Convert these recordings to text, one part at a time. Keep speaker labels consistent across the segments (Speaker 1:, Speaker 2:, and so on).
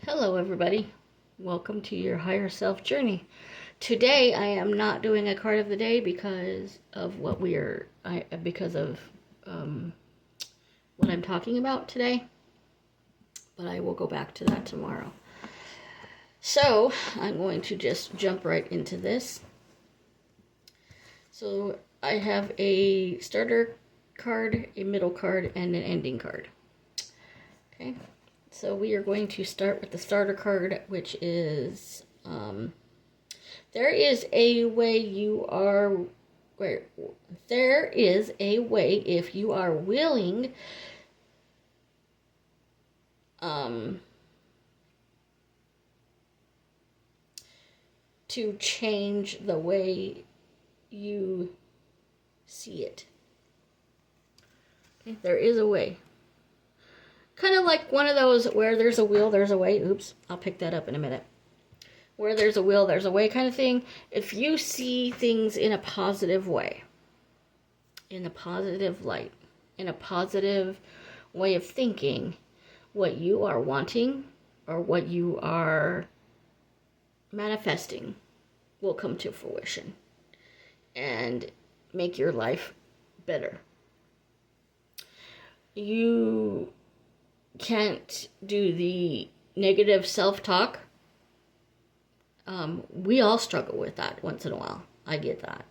Speaker 1: Hello, everybody. Welcome to your higher self journey. Today, I am not doing a card of the day because of um, what I'm talking about today. But I will go back to that tomorrow. So I'm going to just jump right into this. So I have a starter card, a middle card, and an ending card. Okay. So we are going to start with the starter card, which is there is a way there is a way if you are willing to change the way you see it. Okay, there is a way. Kind of like one of those where there's a will, there's a way. Oops, I'll pick that up in a minute. Where there's a will, there's a way kind of thing. If you see things in a positive way, in a positive light, in a positive way of thinking, what you are wanting or what you are manifesting will come to fruition and make your life better. You can't do the negative self-talk. We all struggle with that once in a while. I get that.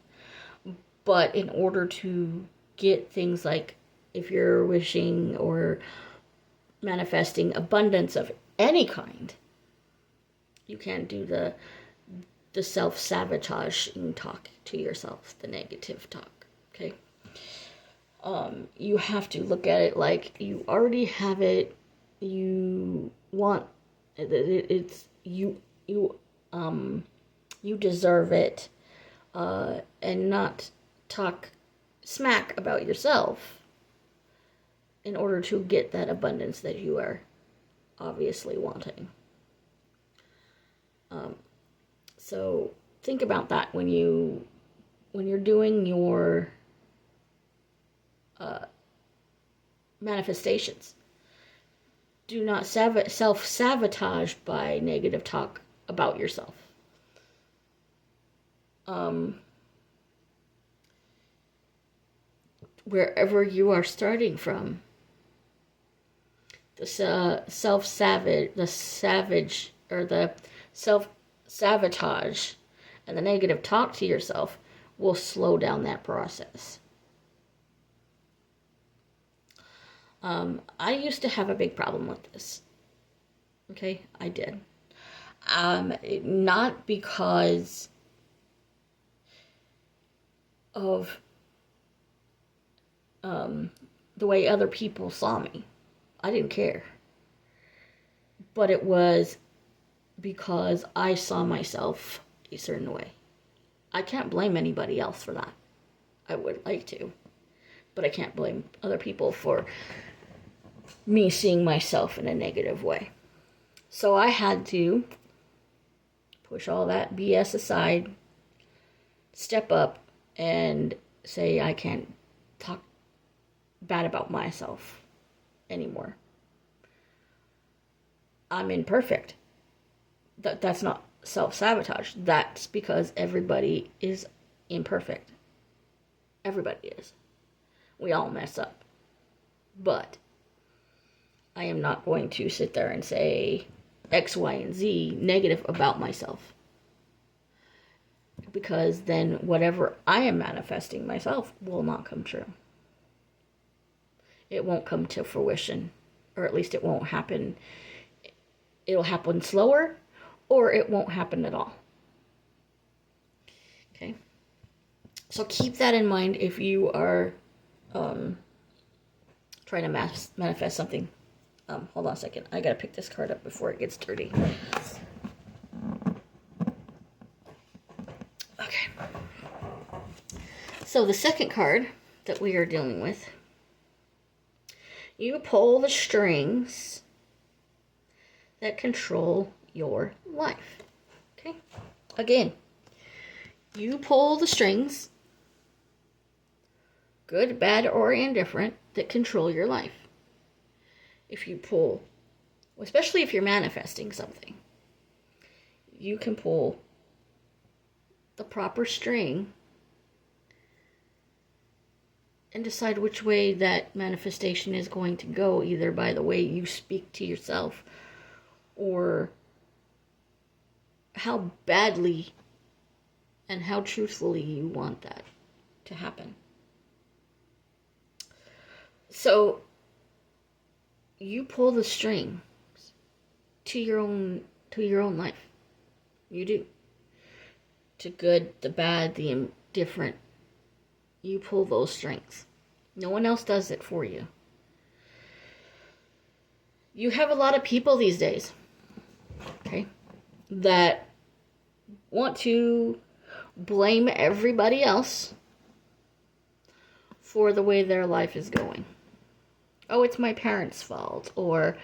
Speaker 1: But in order to get things like if you're wishing or manifesting abundance of any kind, you can't do the self-sabotaging talk to yourself, the negative talk, okay? You have to look at it like you already have it, you want it's you deserve it, and not talk smack about yourself in order to get that abundance that you are obviously wanting. So think about that when you're doing your manifestations. Do not self-sabotage by negative talk about yourself. Wherever you are starting from, the self-sabotage and the negative talk to yourself will slow down that process. I used to have a big problem with this. Okay, I did. Not because of the way other people saw me. I didn't care. But it was because I saw myself a certain way. I can't blame anybody else for that. I would like to. But I can't blame other people for me seeing myself in a negative way. So I had to push all that BS aside, step up, and say I can't talk bad about myself anymore. I'm imperfect. That's not self-sabotage. That's because everybody is imperfect. Everybody is. We all mess up. But I am not going to sit there and say X, Y, and Z negative about myself. Because then whatever I am manifesting myself will not come true. It won't come to fruition. Or at least it won't happen. It'll happen slower, or it won't happen at all. Okay? So keep that in mind if you are trying to manifest something. Hold on a second. I gotta pick this card up before it gets dirty. Okay. So the second card that we are dealing with, you pull the strings that control your life. Okay? Again, you pull the strings, good, bad, or indifferent, that control your life. If you pull especially if you're manifesting something, you can pull the proper string and decide which way that manifestation is going to go, either by the way you speak to yourself or how badly and how truthfully you want that to happen. So you pull the strings to your own life. You do. To good, the bad, the indifferent. You pull those strings. No one else does it for you. You have a lot of people these days, okay, that want to blame everybody else for the way their life is going. Oh, it's my parents' fault, or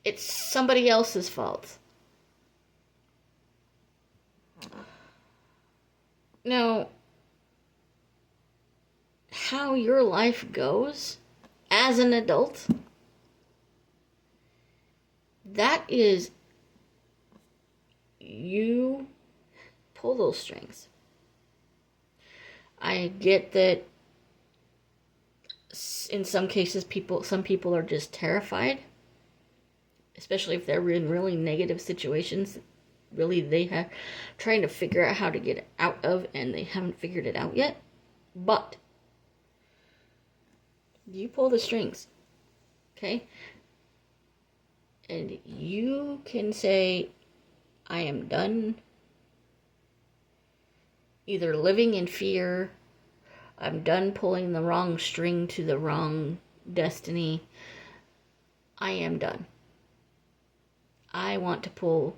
Speaker 1: it's somebody else's fault. Now, how your life goes as an adult, that is, you pull those strings. I get that in some cases some people are just terrified, especially if they're in really negative situations, really they have trying to figure out how to get out of, and they haven't figured it out yet. But you pull the strings, okay? And you can say, I am done either living in fear, I'm done pulling the wrong string to the wrong destiny. I am done. I want to pull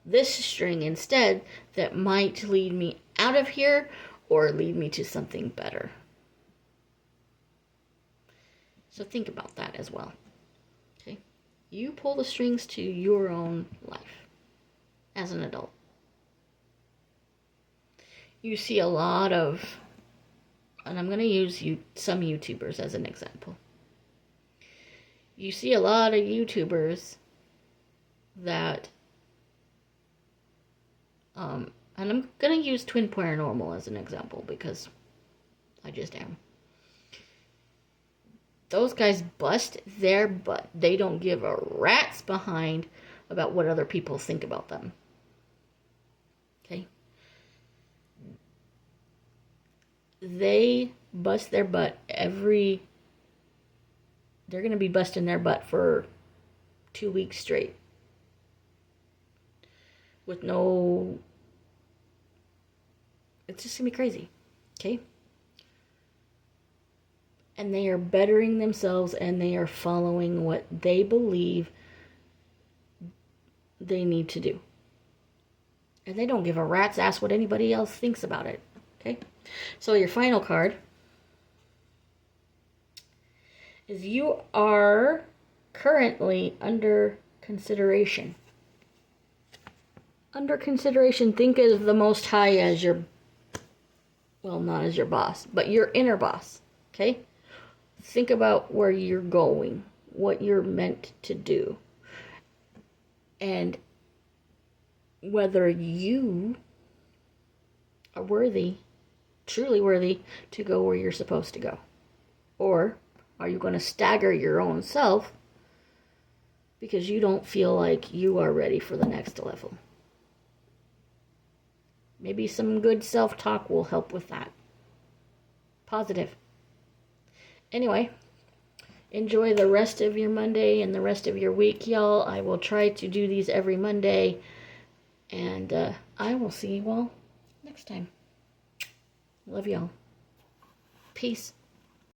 Speaker 1: this string instead that might lead me out of here or lead me to something better. So think about that as well. Okay? You pull the strings to your own life as an adult. You see a lot of, and I'm going to use some YouTubers as an example. You see a lot of YouTubers that, and I'm going to use Twin Paranormal as an example because I just am. Those guys bust their butt. They don't give a rat's behind about what other people think about them. Okay? They bust their butt they're going to be busting their butt for 2 weeks straight. With no, it's just going to be crazy. Okay? And they are bettering themselves, and they are following what they believe they need to do. And they don't give a rat's ass what anybody else thinks about it. Okay? So your final card is you are currently under consideration. Under consideration, think of the Most High as your, well, not as your boss, but your inner boss. Okay? Think about where you're going, what you're meant to do, and whether you are worthy, truly worthy, to go where you're supposed to go. Or are you going to stagger your own self because you don't feel like you are ready for the next level? Maybe some good self-talk will help with that. Positive. Anyway, enjoy the rest of your Monday and the rest of your week, y'all. I will try to do these every Monday. And I will see you all next time. Love y'all. Peace.